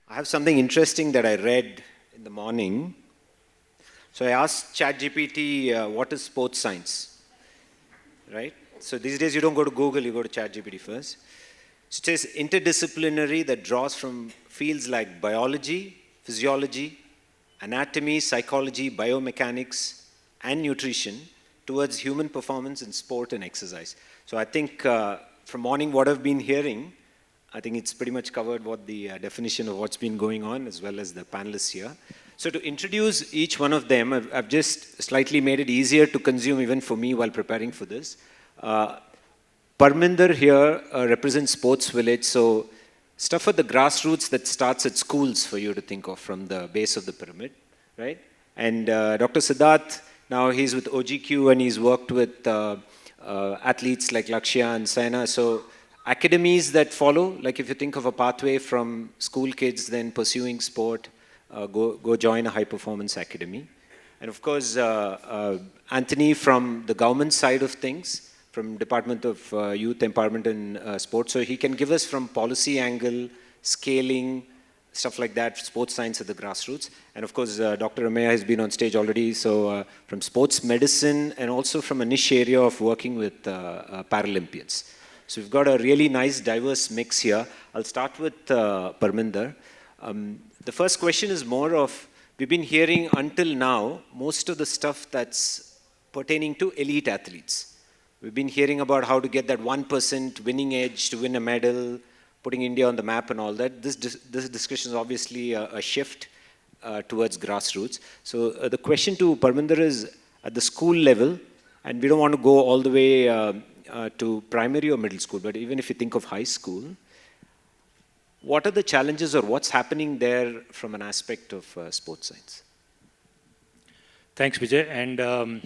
I have something interesting that I read in the morning. So I asked ChatGPT, what is sports science, right? So these days you don't go to Google, you go to ChatGPT first. So it says interdisciplinary that draws from fields like biology, physiology, anatomy, psychology, biomechanics, and nutrition towards human performance in sport and exercise. So I think from morning what I've been hearing, I think it's pretty much covered what the definition of what's been going on as well as the panelists here. So to introduce each one of them, I've just slightly made it easier to consume even for me while preparing for this. Parminder here represents Sports Village, so stuff at the grassroots that starts at schools for you to think of from the base of the pyramid, right? And Dr. Siddharth, now he's with OGQ and he's worked with athletes like Lakshya and Saina. So academies that follow, like if you think of a pathway from school kids then pursuing sport, go join a high-performance academy. And of course, Antony from the government side of things, from Department of Youth Empowerment and Sports. So he can give us from policy angle, scaling, stuff like that, sports science at the grassroots. And of course, Dr. Ameya has been on stage already. So from sports medicine and also from a niche area of working with Paralympians. So we've got a really nice diverse mix here. I'll start with Parminder. The first question is more of, we've been hearing until now, most of the stuff that's pertaining to elite athletes. We've been hearing about how to get that 1% winning edge to win a medal, putting India on the map and all that. This discussion is obviously a shift towards grassroots. So the question to Parminder is, at the school level, and we don't want to go all the way to primary or middle school, but even if you think of high school, what are the challenges or what's happening there from an aspect of sports science? Thanks, Vijay.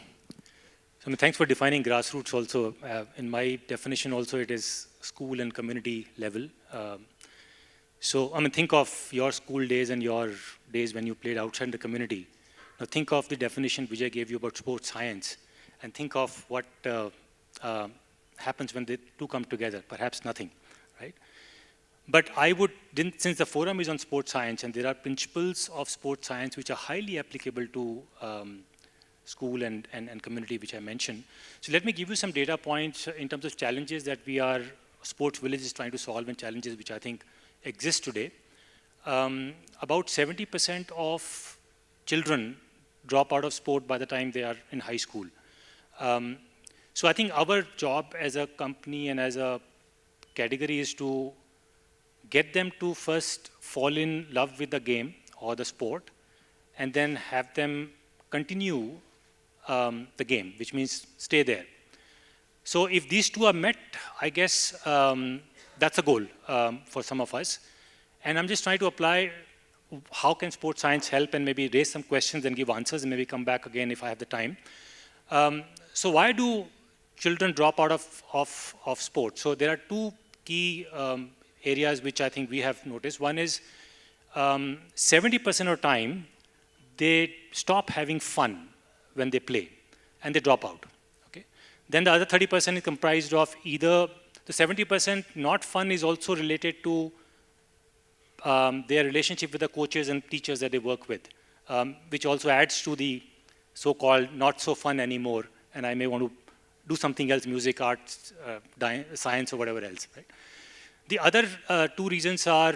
And thanks for defining grassroots also. In my definition also, it is school and community level. Think of your school days and your days when you played outside the community. Now think of the definition Vijay gave you about sports science and think of what happens when the two come together, perhaps nothing, right? But since the forum is on sports science and there are principles of sports science which are highly applicable to school and community, which I mentioned. So let me give you some data points in terms of challenges that Sports Village is trying to solve and challenges which I think exist today. About 70% of children drop out of sport by the time they are in high school. So I think our job as a company and as a category is to get them to first fall in love with the game or the sport and then have them continue the game, which means stay there. So if these two are met, I guess that's a goal for some of us. And I'm just trying to apply how can sports science help and maybe raise some questions and give answers and maybe come back again if I have the time. So why do children drop out of sports? So there are two key areas which I think we have noticed. One is 70% of the time, they stop having fun when they play and they drop out. Okay? Then the other 30% is comprised of either the 70% not fun is also related to their relationship with the coaches and teachers that they work with, which also adds to the so-called not so fun anymore, and I may want to do something else, music, arts, science, or whatever else. Right? The other two reasons are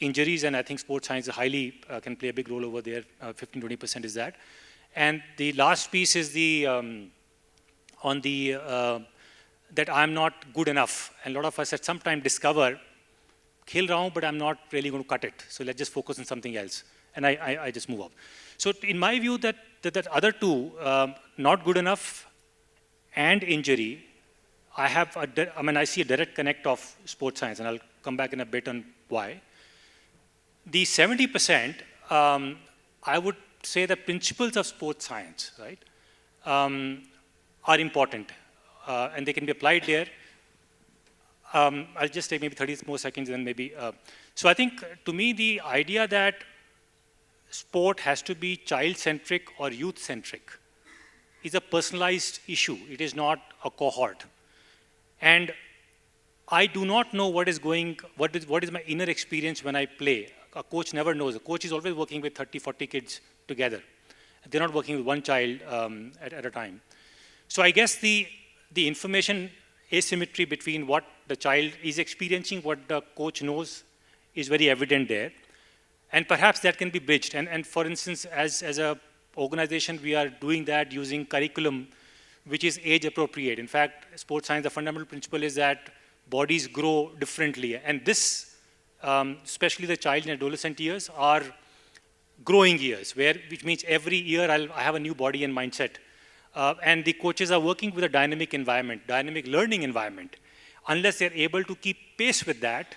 injuries, and I think sports science can play a big role over there. 15-20% is that. And the last piece is that I'm not good enough. And a lot of us at some time discover, khel raha hu, but I'm not really going to cut it. So let's just focus on something else. And I just move up. So in my view, that other two, not good enough and injury, I see a direct connect of sports science, and I'll come back in a bit on why. The 70%, I would say the principles of sports science, right, are important, and they can be applied there. I'll just take maybe 30 more seconds and then maybe. So I think to me, the idea that sport has to be child-centric or youth-centric is a personalized issue. It is not a cohort. And I do not know what is my inner experience when I play. A coach never knows. A coach is always working with 30, 40 kids together. They're not working with one child at a time. So I guess the information asymmetry between what the child is experiencing, what the coach knows, is very evident there. And perhaps that can be bridged. And for instance, as a organization, we are doing that using curriculum which is age appropriate. In fact, sports science, the fundamental principle is that bodies grow differently. And this, especially the child and adolescent years, are growing years, which means every year I have a new body and mindset. And the coaches are working with a dynamic environment, dynamic learning environment. Unless they're able to keep pace with that,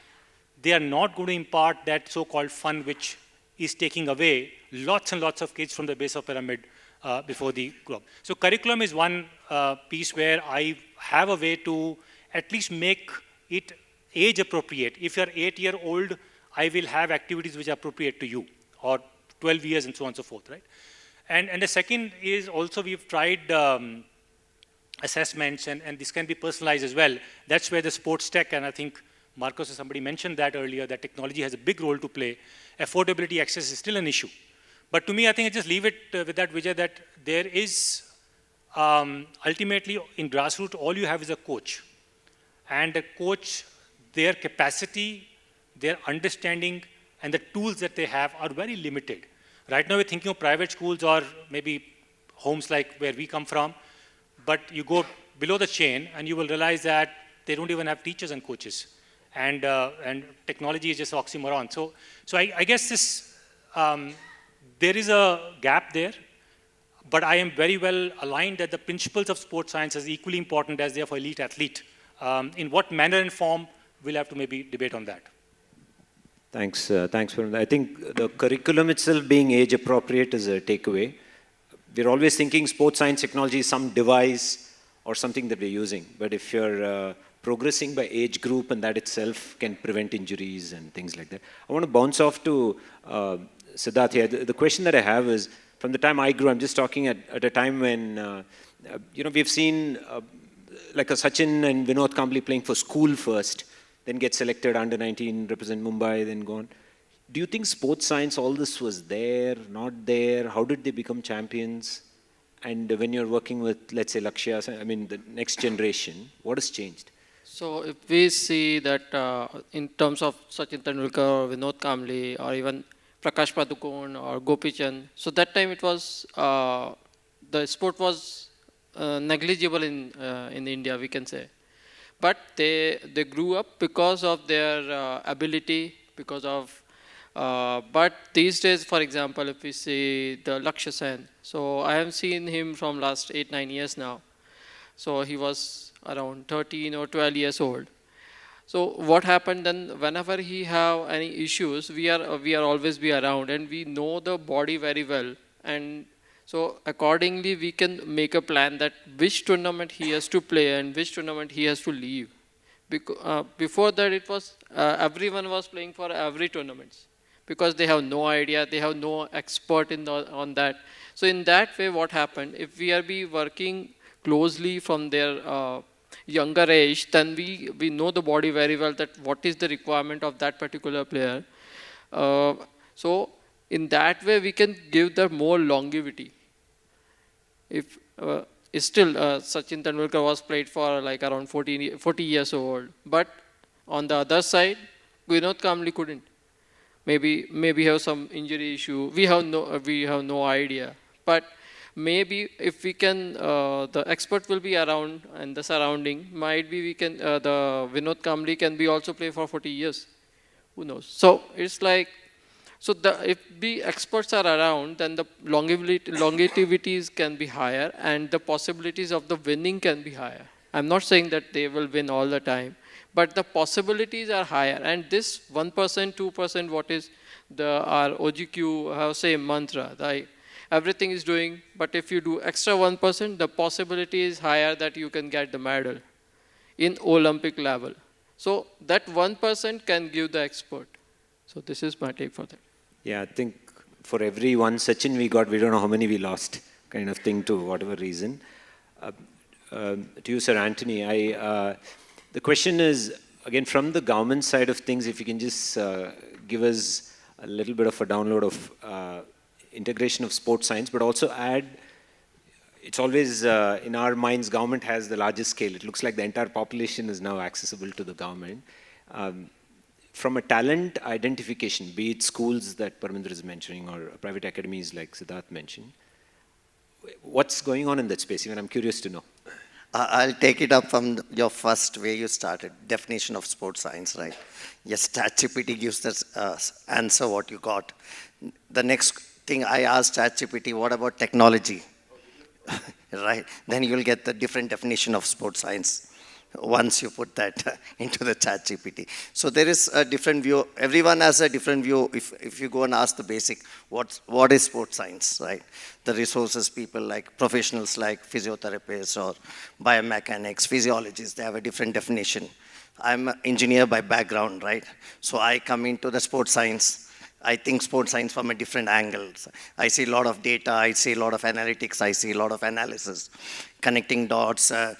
they are not going to impart that so-called fun which is taking away lots and lots of kids from the base of pyramid before the grow up. So curriculum is one piece where I have a way to at least make it age appropriate. If you're 8-year-old, I will have activities which are appropriate to you, or 12 years and so on and so forth, right? And the second is also we've tried assessments, and this can be personalized as well. That's where the sports tech, and I think Marcos or somebody mentioned that earlier, that technology has a big role to play. Affordability, access is still an issue. But to me, I think I just leave it with that, Vijay, that there is, ultimately, in grassroots, all you have is a coach. And a coach, their capacity, their understanding, and the tools that they have are very limited. Right now, we're thinking of private schools or maybe homes like where we come from, but you go below the chain and you will realize that they don't even have teachers and coaches. And technology is just oxymoron. So I guess this, there is a gap there, but I am very well aligned that the principles of sports science is equally important as they are for elite athlete. In what manner and form, we'll have to maybe debate on that. Thanks, thanks for that. I think the curriculum itself being age appropriate is a takeaway. We're always thinking sports science technology is some device or something that we're using. But if you're progressing by age group, and that itself can prevent injuries and things like that. I want to bounce off to Siddharth here. The question that I have is, from the time I grew, I'm just talking at a time when, we've seen like a Sachin and Vinod Kambli playing for school first, then get selected under 19, represent Mumbai, then go on. Do you think sports science, all this was there, not there? How did they become champions? And when you're working with, let's say, Lakshya, I mean, the next generation, what has changed? So if we see that in terms of Sachin Tendulkar or Vinod Kambli or even Prakash Padukone or Gopi Chand, so that time it was, the sport was negligible in India, we can say. But they grew up because of their ability, because of, but these days, for example, if we see the Lakshya Sen, so I have seen him from last 8-9 years now. So he was around 13 or 12 years old. So what happened then, whenever he have any issues, we are always be around, and we know the body very well. And so accordingly, we can make a plan that which tournament he has to play and which tournament he has to leave. Before that, it was everyone was playing for every tournament because they have no idea, they have no expert on that. So in that way, what happened? If we are working closely from their younger age, then we know the body very well, that what is the requirement of that particular player. So in that way, we can give the more longevity. If still Sachin Tendulkar was played for like around 40 years old, but on the other side, Vinod Kambli couldn't. Maybe have some injury issue. We have no idea. But maybe if we can, the expert will be around and the surrounding. Might be we can, the Vinod Kambli can be also play for 40 years. Who knows? So it's like, so if the experts are around, then the longevities can be higher and the possibilities of the winning can be higher. I'm not saying that they will win all the time, but the possibilities are higher. And this 1%, 2%, what is our OGQ, how say mantra, everything is doing, but if you do extra 1%, the possibility is higher that you can get the medal in Olympic level. So that 1% can give the expert. So this is my take for that. Yeah, I think for every one Sachin we got, we don't know how many we lost, kind of thing, to whatever reason. To you, Sir Antony, the question is, again, from the government side of things, if you can just give us a little bit of a download of integration of sports science, but also add, it's always in our minds, government has the largest scale. It looks like the entire population is now accessible to the government. From a talent identification, be it schools that Parminder is mentioning or private academies like Siddharth mentioned, what's going on in that space? Even I'm curious to know. I'll take it up from your first way you started, definition of sports science, right? Yes, ChatGPT gives us answer what you got. The next thing I asked ChatGPT, what about technology? Right? Then you'll get the different definition of sports science once you put that into the ChatGPT. So there is a different view. Everyone has a different view. If you go and ask the basic, what is sports science, right? The resources people like professionals like physiotherapists or biomechanics, physiologists, they have a different definition. I'm an engineer by background, right? So I come into the sports science. I think sports science from a different angle. I see a lot of data, I see a lot of analytics, I see a lot of analysis, connecting dots, a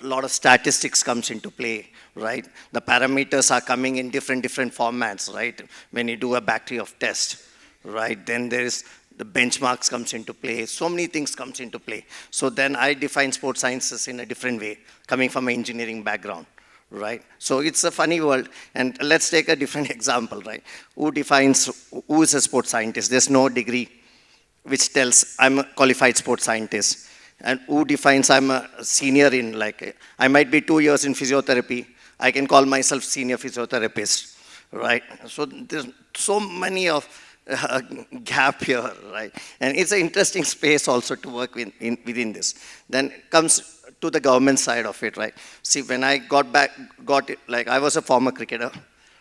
lot of statistics comes into play, right? The parameters are coming in different formats, right? When you do a battery of test, right? Then there is the benchmarks comes into play. So many things comes into play. So then I define sports sciences in a different way, coming from an engineering background. Right? So it's a funny world. And let's take a different example, right? Who defines, who is a sports scientist? There's no degree which tells I'm a qualified sports scientist. And who defines I'm a senior in, like, I might be 2 years in physiotherapy. I can call myself senior physiotherapist, right? So there's so many of gap here, right? And it's an interesting space also to work within this. Then comes to the government side of it, right? See, when I got it, like I was a former cricketer,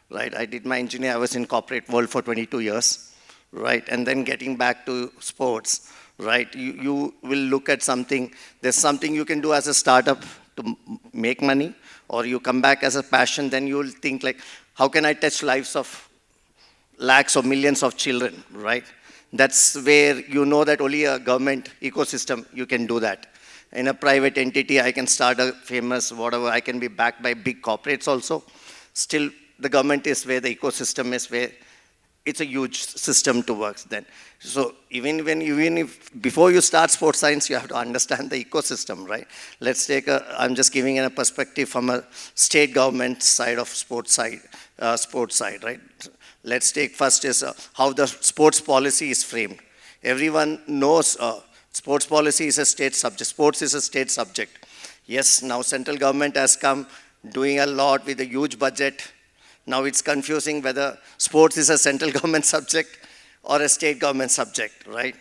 right? I did my engineer, I was in corporate world for 22 years, right? And then getting back to sports, right? You will look at something, there's something you can do as a startup to make money, or you come back as a passion, then you'll think like, how can I touch lives of lakhs or millions of children, right? That's where you know that only a government ecosystem, you can do that. In a private entity, I can start a famous whatever, I can be backed by big corporates also. Still, the government is where the ecosystem is, where it's a huge system to work then. So even if before you start sports science, you have to understand the ecosystem, right? Let's take I'm just giving a perspective from a state government side of sports side, right? Let's take first is how the sports policy is framed. Everyone knows sports policy is a state subject. Sports is a state subject. Yes, now central government has come doing a lot with a huge budget. Now it's confusing whether sports is a central government subject or a state government subject, right?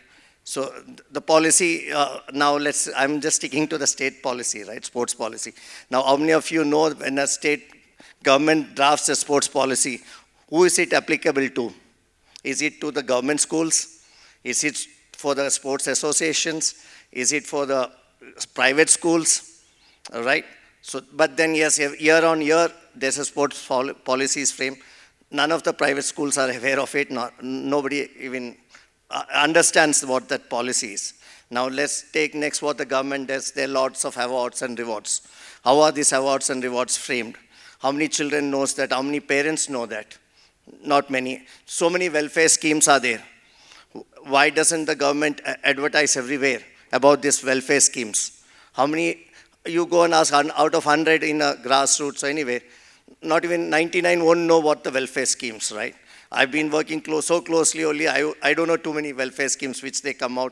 So the policy, now I'm just sticking to the state policy, right? Sports policy. Now, how many of you know when a state government drafts a sports policy, who is it applicable to? Is it to the government schools? Is it for the sports associations? Is it for the private schools? All right? So, but then yes, year on year, there's a sports policy is framed. None of the private schools are aware of it. Nobody even understands what that policy is. Now let's take next what the government does. There are lots of awards and rewards. How are these awards and rewards framed? How many children knows that? How many parents know that? Not many. So many welfare schemes are there. Why doesn't the government advertise everywhere about these welfare schemes? How many, you go and ask out of 100 in a grassroots or anywhere, not even 99 won't know what the welfare schemes, right? I've been working so closely only, I don't know too many welfare schemes which they come out.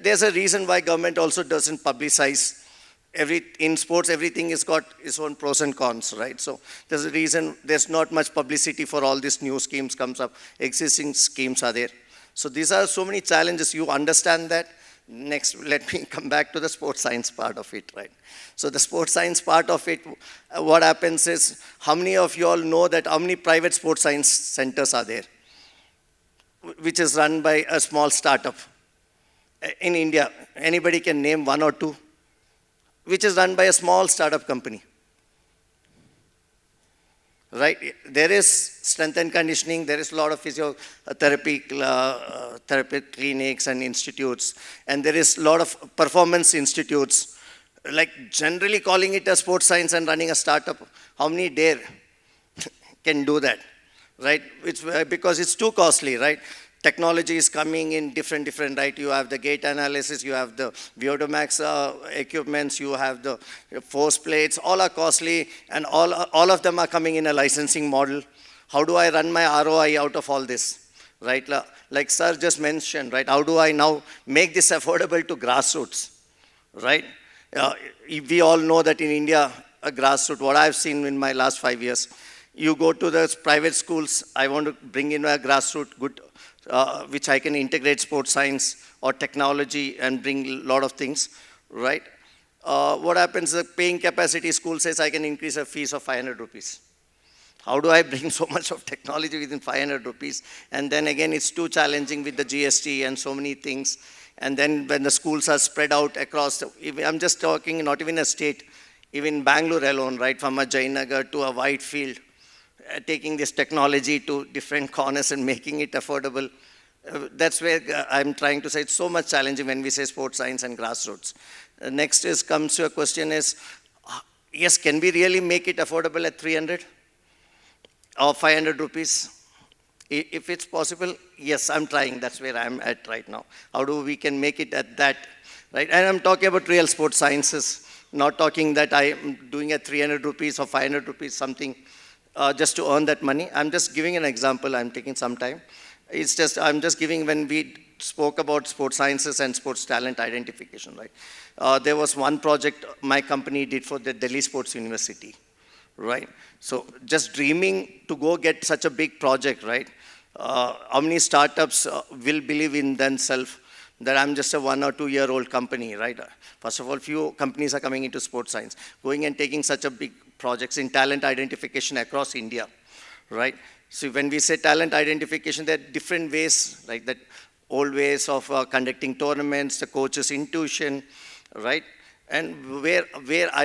There's a reason why government also doesn't publicize. In sports, everything has got its own pros and cons, right? So there's a reason there's not much publicity for all these new schemes comes up. Existing schemes are there. So these are so many challenges. You understand that. Next, let me come back to the sports science part of it, right? So the sports science part of it, what happens is, how many of you all know that how many private sports science centers are there, which is run by a small startup? In India, anybody can name one or two, which is run by a small startup company. Right? There is strength and conditioning, there is a lot of physiotherapy therapy clinics and institutes, and there is a lot of performance institutes like generally calling it a sports science and running a startup, how many dare can do that, right? It's because it's too costly, right? Technology is coming in different, right? You have the gait analysis, you have the Viodomax equipments, you have the force plates, all are costly, and all of them are coming in a licensing model. How do I run my ROI out of all this, right? Like sir just mentioned, right? How do I now make this affordable to grassroots, right? We all know that in India, a grassroots, what I've seen in my last 5 years, you go to the private schools, I want to bring in a grassroots good, which I can integrate sports science or technology and bring a lot of things, right? What happens, the paying capacity school says I can increase a fees of 500 rupees. How do I bring so much of technology within 500 rupees? And then again, it's too challenging with the GST and so many things. And then when the schools are spread out across, I'm just talking not even a state, even Bangalore alone, right, from a Jayanagar to a Whitefield, taking this technology to different corners and making it affordable. That's where I'm trying to say it's so much challenging when we say sports science and grassroots. Next comes to a question is, yes, can we really make it affordable at 300 or 500 rupees? If it's possible, yes, I'm trying. That's where I'm at right now. How do we can make it at that, right? And I'm talking about real sports sciences, not talking that I'm doing at 300 rupees or 500 rupees something just to earn that money. I'm just giving an example. I'm taking some time. It's just, I'm just giving, when we spoke about sports sciences and sports talent identification, right? There was one project my company did for the Delhi Sports University, right? So just dreaming to go get such a big project, right? How many startups will believe in themselves that I'm just a 1 or 2 year old company, right? First of all, few companies are coming into sports science, going and taking such a big projects in talent identification across India, right? So when we say talent identification, there are different ways, like that old ways of conducting tournaments, the coach's intuition, right? And where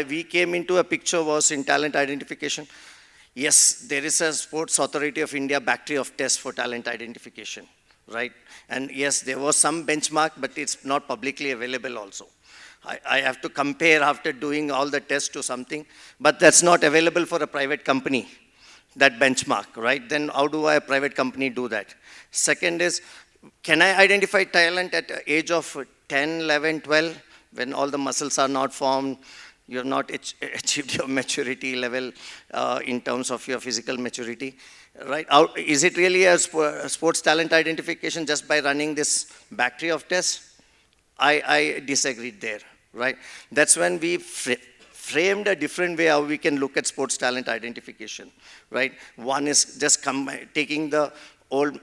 we came into a picture was in talent identification. Yes, there is a Sports Authority of India battery of tests for talent identification, right? And yes, there was some benchmark, but it's not publicly available also. I have to compare after doing all the tests to something, but that's not available for a private company, that benchmark, right? Then how do a private company do that? Second is, can I identify talent at the age of 10, 11, 12, when all the muscles are not formed, you have not achieved your maturity level in terms of your physical maturity, right? Is it really a sports talent identification just by running this battery of tests? I disagreed there, right? That's when we framed a different way how we can look at sports talent identification, right? One is just taking the old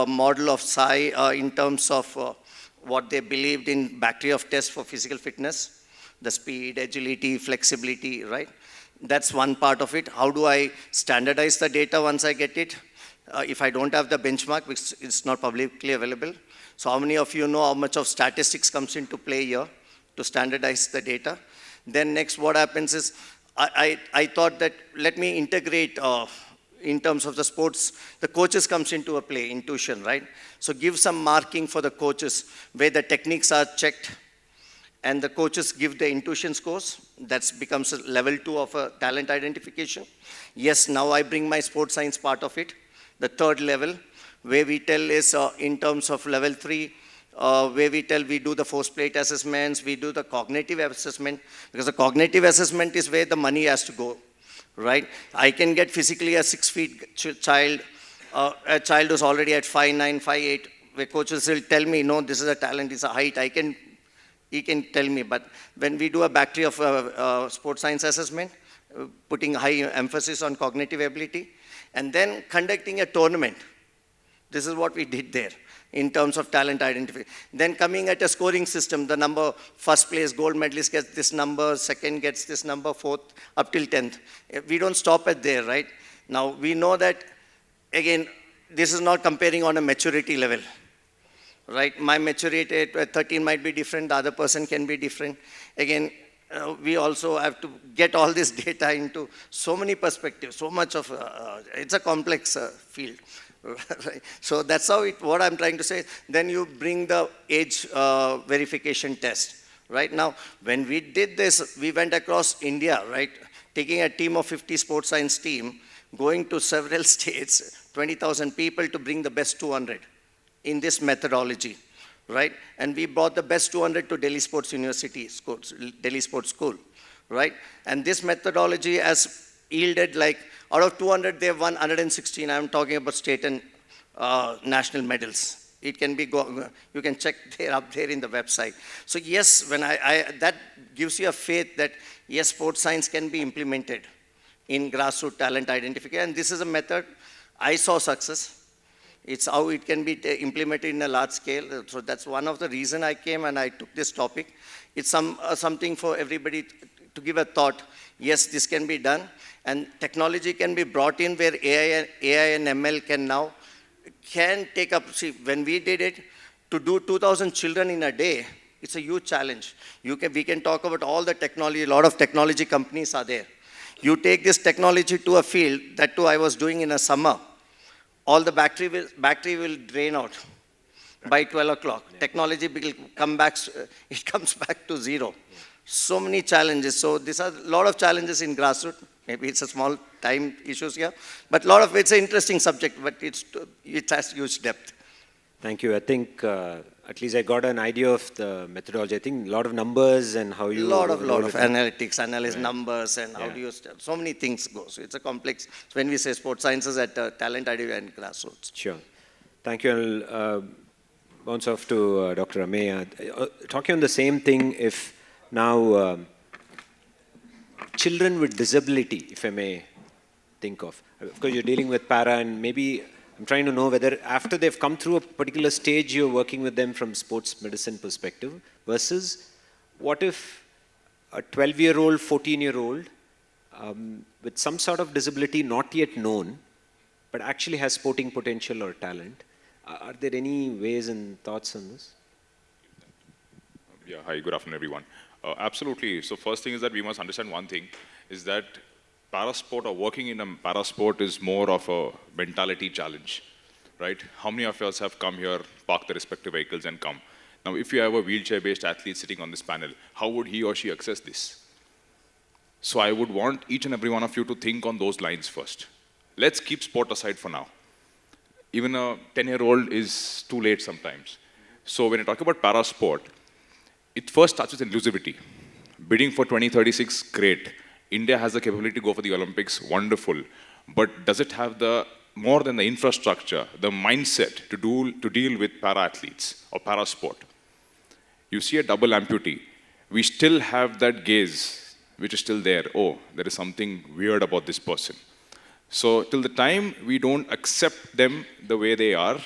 model of PSI in terms of what they believed in battery of tests for physical fitness, the speed, agility, flexibility, right? That's one part of it. How do I standardize the data once I get it? If I don't have the benchmark, which is not publicly available. So how many of you know how much of statistics comes into play here to standardize the data? Then next what happens is, I thought that let me integrate in terms of the sports, the coaches comes into a play, intuition, right? So give some marking for the coaches where the techniques are checked and the coaches give the intuition scores. That becomes a level 2 of a talent identification. Yes, now I bring my sports science part of it. The third level, where we tell is in terms of level 3, where we tell we do the force plate assessments, we do the cognitive assessment, because the cognitive assessment is where the money has to go, right? I can get physically a 6 feet child, a child who's already at 5'9", 5'8", where coaches will tell me, no, this is a talent, it's a height, he can tell me. But when we do a battery of sports science assessment, putting high emphasis on cognitive ability, and then conducting a tournament, this is what we did there in terms of talent identification. Then coming at a scoring system, the number, first place gold medalist gets this number, second gets this number, fourth, up till 10th. We don't stop at there, right? Now, we know that, again, this is not comparing on a maturity level, right? My maturity at 13 might be different, the other person can be different. Again, we also have to get all this data into so many perspectives, so much of, it's a complex field. Right. So that's how what I'm trying to say. Then you bring the age verification test, right? Now, when we did this, we went across India, right? Taking a team of 50 sports science team, going to several states, 20,000 people to bring the best 200 in this methodology, right? And we brought the best 200 to Delhi Sports University, Delhi Sports School, right? And this methodology has yielded like, out of 200, they've won 116. I'm talking about state and national medals. It can be, you can check there up there in the website. So yes, when that gives you a faith that yes, sports science can be implemented in grassroots talent identification. And this is a method I saw success. It's how it can be implemented in a large scale. So that's one of the reasons I came and I took this topic. It's something for everybody to give a thought. Yes, this can be done. And technology can be brought in where AI and ML can take up, see, when we did it, to do 2,000 children in a day, it's a huge challenge. We can talk about all the technology, a lot of technology companies are there. You take this technology to a field, that too I was doing in a summer, all the battery will drain out by 12 o'clock. Technology will come back, it comes back to zero. So many challenges. So these are a lot of challenges in grassroots. Maybe it's a small time issues here, but a lot of it's an interesting subject, but it has huge depth. Thank you. I think at least I got an idea of the methodology. I think a lot of numbers and how you... lot of analytics, analyze numbers and how do you... So many things go. So it's a complex... So when we say sports sciences at talent idea and grassroots. Sure. Thank you. I'll bounce off to Dr. Ameya. Talking on the same thing, if now children with disability, if I may think of course you're dealing with para, and maybe I'm trying to know whether after they've come through a particular stage, you're working with them from sports medicine perspective, versus what if a 12-year-old, 14-year-old with some sort of disability not yet known, but actually has sporting potential or talent. Are there any ways and thoughts on this? Yeah, hi, good afternoon, everyone. Absolutely. So first thing is that we must understand one thing, is that parasport or working in a parasport is more of a mentality challenge, right? How many of us have come here, parked the respective vehicles and come? Now, if you have a wheelchair-based athlete sitting on this panel, how would he or she access this? So I would want each and every one of you to think on those lines first. Let's keep sport aside for now. Even a 10-year-old is too late sometimes. So when you talk about parasport, it first starts with inclusivity. Bidding for 2036, great. India has the capability to go for the Olympics, wonderful. But does it have the more than the infrastructure, the mindset to deal with para-athletes or parasport? You see a double amputee, we still have that gaze, which is still there. Oh, there is something weird about this person. So till the time we don't accept them the way they are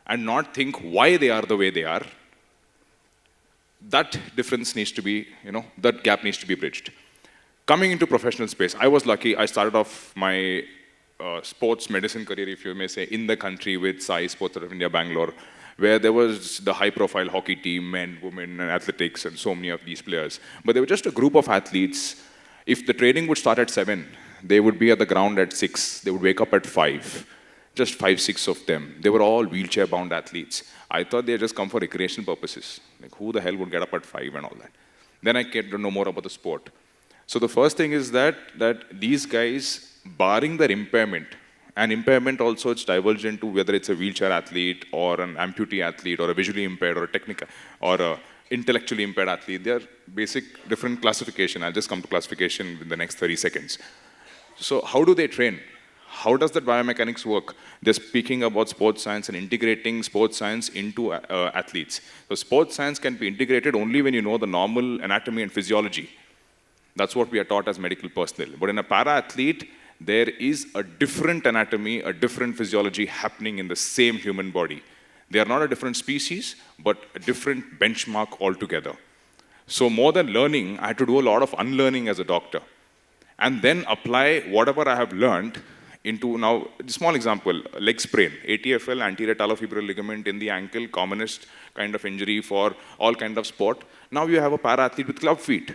and not think why they are the way they are, that difference needs to be, that gap needs to be bridged. Coming into professional space, I was lucky. I started off my sports medicine career, if you may say, in the country with Sai Sports of India, Bangalore, where there was the high-profile hockey team, men, women, and athletics, and so many of these players. But they were just a group of athletes. If the training would start at 7, they would be at the ground at 6. They would wake up at 5. Just 5, 6 of them. They were all wheelchair-bound athletes. I thought they had just come for recreational purposes. Like, who the hell would get up at 5 and all that? Then I get to know more about the sport. So the first thing is that these guys, barring their impairment, and impairment also it's divergent to whether it's a wheelchair athlete or an amputee athlete or a visually impaired or a technical or a intellectually impaired athlete. They are basic different classification. I'll just come to classification in the next 30 seconds. So how do they train? How does that biomechanics work? They're speaking about sports science and integrating sports science into athletes. So sports science can be integrated only when you know the normal anatomy and physiology. That's what we are taught as medical personnel. But in a para-athlete, there is a different anatomy, a different physiology happening in the same human body. They are not a different species, but a different benchmark altogether. So more than learning, I had to do a lot of unlearning as a doctor. And then apply whatever I have learned into, now, a small example, leg sprain, ATFL, anterior talofibular ligament in the ankle, commonest kind of injury for all kind of sport. Now you have a para-athlete with club feet.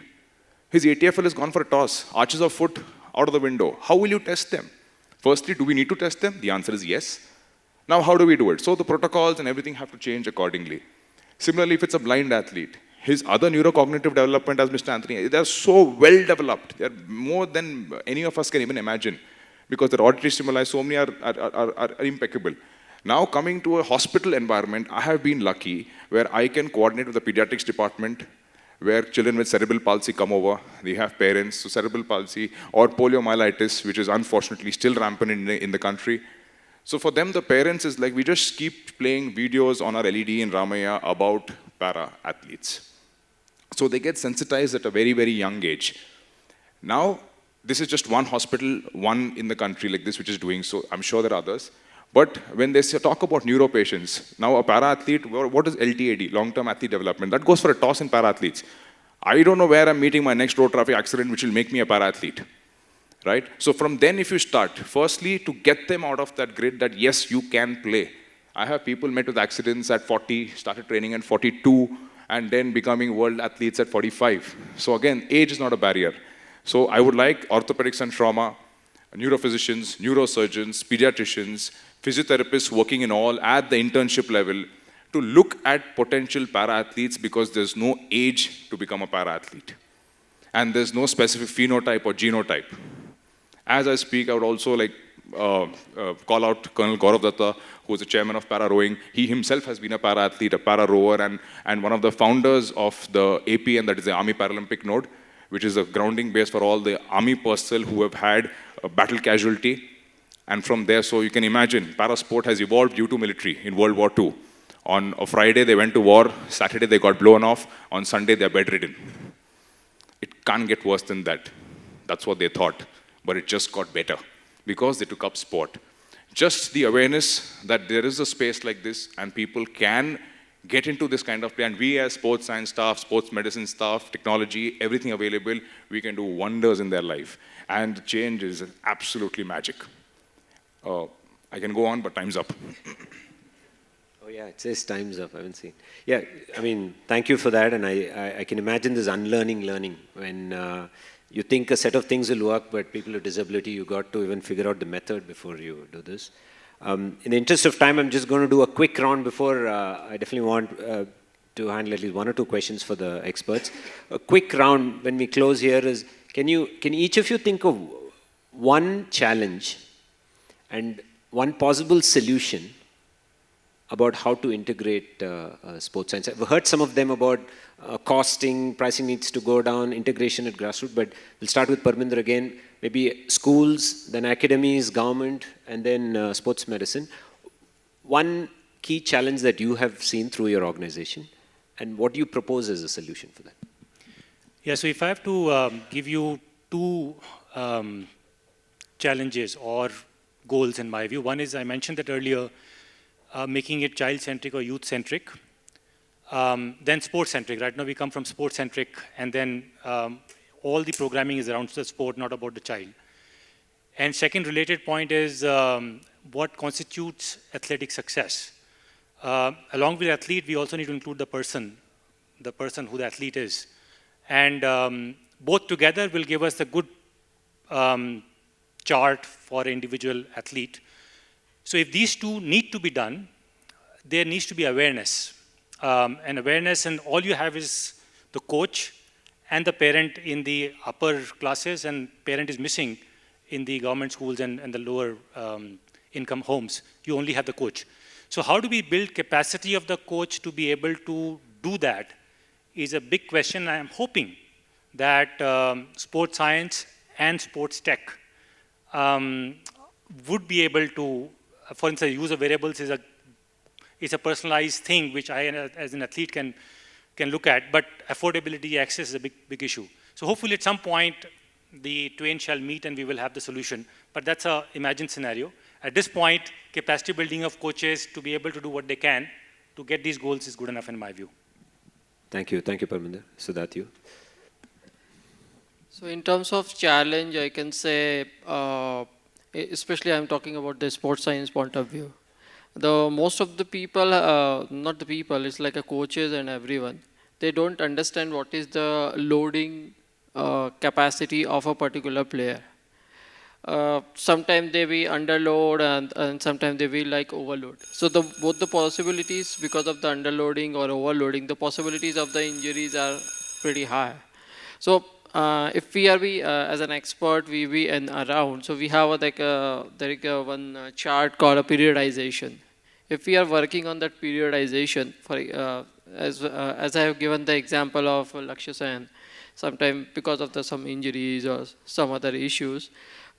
His ATFL is gone for a toss, arches of foot out of the window. How will you test them? Firstly, do we need to test them? The answer is yes. Now, how do we do it? So the protocols and everything have to change accordingly. Similarly, if it's a blind athlete, His other neurocognitive development as Mr. Antony, they're so well developed. They're more than any of us can even imagine, because their auditory stimuli, so many are impeccable. Now coming to a hospital environment, I have been lucky where I can coordinate with the pediatrics department, where children with cerebral palsy come over. They have parents, so cerebral palsy or poliomyelitis, which is unfortunately still rampant in the country. So for them, the parents is like, we just keep playing videos on our LED in Ramaya about para athletes. So they get sensitized at a very, very young age. Now, this is just one hospital, one in the country like this, which is doing so. I'm sure there are others. But when they talk about neuro patients, now a para-athlete, what is LTAD, long-term athlete development? That goes for a toss in para-athletes. I don't know where I'm meeting my next road traffic accident which will make me a para-athlete, right? So from then if you start, firstly to get them out of that grid that yes, you can play. I have people met with accidents at 40, started training at 42, and then becoming world athletes at 45. So again, age is not a barrier. So I would like orthopedics and trauma, neurophysicians, neurosurgeons, pediatricians, physiotherapists working in all at the internship level to look at potential para-athletes, because there's no age to become a para-athlete. And there's no specific phenotype or genotype. As I speak, I would also like call out Colonel Gaurav Datta, who is the chairman of para-rowing. He himself has been a para-athlete, a para-rower, and one of the founders of the APN, that is the Army Paralympic Node, which is a grounding base for all the Army personnel who have had a battle casualty. And from there, so you can imagine, para-sport has evolved due to military in World War II. On a Friday, they went to war. Saturday, they got blown off. On Sunday, they're bedridden. It can't get worse than that. That's what they thought. But it just got better because they took up sport. Just the awareness that there is a space like this and people can get into this kind of play. And we as sports science staff, sports medicine staff, technology, everything available, we can do wonders in their life. And change is absolutely magic. I can go on, but time's up. Oh yeah, it says time's up, I haven't seen. Yeah, I mean, thank you for that, and I can imagine this unlearning learning when you think a set of things will work, but people with disability, you got to even figure out the method before you do this. In the interest of time, I'm just going to do a quick round before I definitely want to handle at least one or two questions for the experts. A quick round when we close here is, can each of you think of one challenge and one possible solution about how to integrate sports science? I've heard some of them about costing, pricing needs to go down, integration at grassroots, but we'll start with Parminder again. Maybe schools, then academies, government, and then sports medicine. One key challenge that you have seen through your organization, and what do you propose as a solution for that? Yeah, so if I have to give you two challenges or goals in my view, one is, I mentioned that earlier, making it child-centric or youth-centric, then sports-centric. Right now we come from sports-centric, and then all the programming is around the sport, not about the child. And second related point is what constitutes athletic success. Along with the athlete, we also need to include the person who the athlete is. And both together will give us a good chart for an individual athlete. So if these two need to be done, there needs to be awareness. And awareness, and all you have is the coach and the parent in the upper classes, and parent is missing in the government schools and the lower income homes. You only have the coach. So how do we build capacity of the coach to be able to do that is a big question. I am hoping that sports science and sports tech would be able to, for instance, use of variables is a personalized thing which I, as an athlete, can look at, but affordability, access is a big issue. So hopefully at some point, the twain shall meet and we will have the solution, but that's an imagined scenario. At this point, capacity building of coaches to be able to do what they can to get these goals is good enough in my view. Thank you, Parminder. Siddharth, you? So in terms of challenge, I can say, especially I'm talking about the sports science point of view. Most of the people, not the people, it's like a coaches and everyone, they don't understand what is the loading capacity of a particular player. sometimes they be underload and sometimes they be like overload. So both the possibilities because of the underloading or overloading, the possibilities of the injuries are pretty high. So if we are as an expert, we be and around. So we have one chart called a periodization. If we are working on that periodization, as I have given the example of Lakshya Sen, sometimes because of some injuries or some other issues,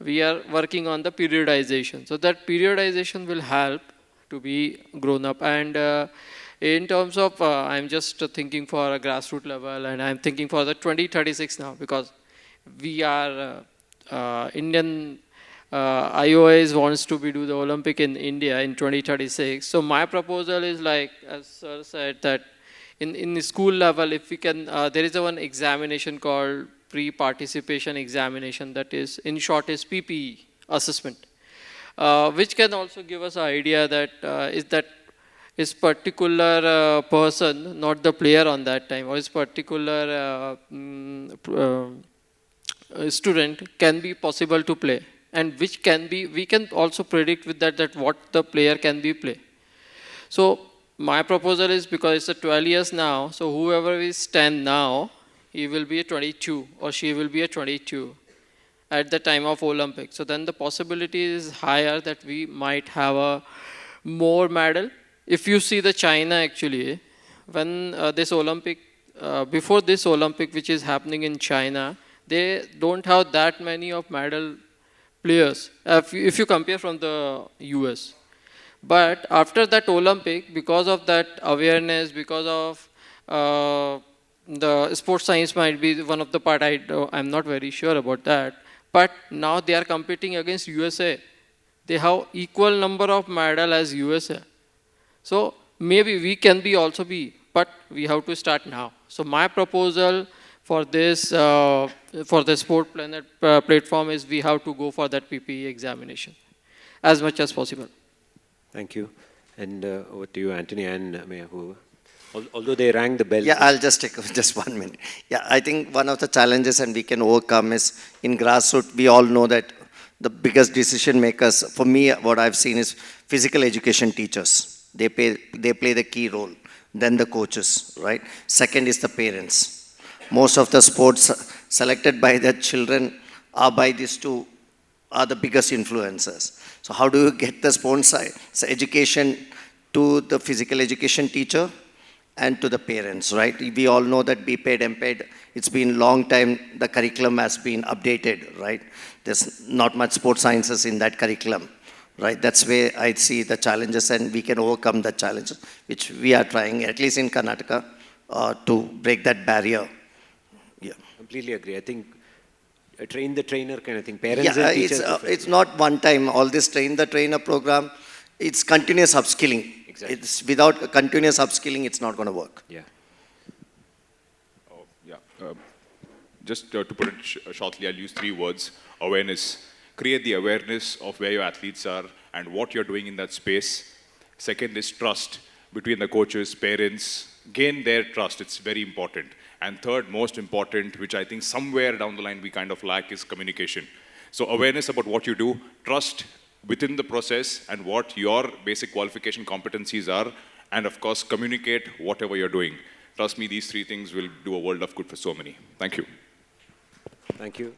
we are working on the periodization. So that periodization will help to be grown up. And in terms of, I'm just thinking for a grassroots level, and I'm thinking for the 2036 now, because we are Indian IOAs wants to do the Olympic in India in 2036. So my proposal is like, as sir said, that in the school level, if we can, there is one examination called pre-participation examination, that is, in short, is PPE assessment, which can also give us an idea that is particular person, not the player on that time, or is particular student can be possible to play, and which can be, we can also predict with that what the player can be play. So my proposal is, because it's a 12 years now, so whoever is 10 now, he will be a 22 or she will be a 22 at the time of Olympics. So then the possibility is higher that we might have a more medal. If you see the China actually, when this Olympic, before this Olympic which is happening in China, they don't have that many of medal players if you compare from the US. But after that Olympic, because of that awareness, because of the sports science might be one of the part, I'm not very sure about that. But now they are competing against USA. They have equal number of medal as USA. So maybe we can be also be, but we have to start now. So my proposal for this, for the Sport Planet platform is we have to go for that PPE examination as much as possible. Thank you. And over to you, Antony and Ameya, who, although they rang the bell. Yeah, I'll just take just 1 minute. Yeah, I think one of the challenges and we can overcome is in grassroots, we all know that the biggest decision makers, for me, what I've seen is physical education teachers. They play the key role. Then the coaches, right? Second is the parents. Most of the sports selected by the children are by these two, are the biggest influencers. So how do you get the sports science education to the physical education teacher and to the parents, right? We all know that BPED, MPED, it's been a long time, the curriculum has been updated, right? There's not much sports sciences in that curriculum, right? That's where I see the challenges, and we can overcome the challenges, which we are trying, at least in Karnataka, to break that barrier. Yeah. Completely agree. I think a train the trainer kind of thing. Parents and teachers. It's not one time. All this train the trainer program, it's continuous upskilling. Exactly. It's without continuous upskilling, it's not going to work. Yeah. Oh, yeah. Just to put it shortly, I'll use 3 words. Awareness. Create the awareness of where your athletes are and what you're doing in that space. Second is trust between the coaches, parents. Gain their trust. It's very important. And third, most important, which I think somewhere down the line we kind of lack, is communication. So awareness about what you do, trust within the process and what your basic qualification competencies are, and of course, communicate whatever you're doing. Trust me, these 3 things will do a world of good for so many. Thank you. Thank you.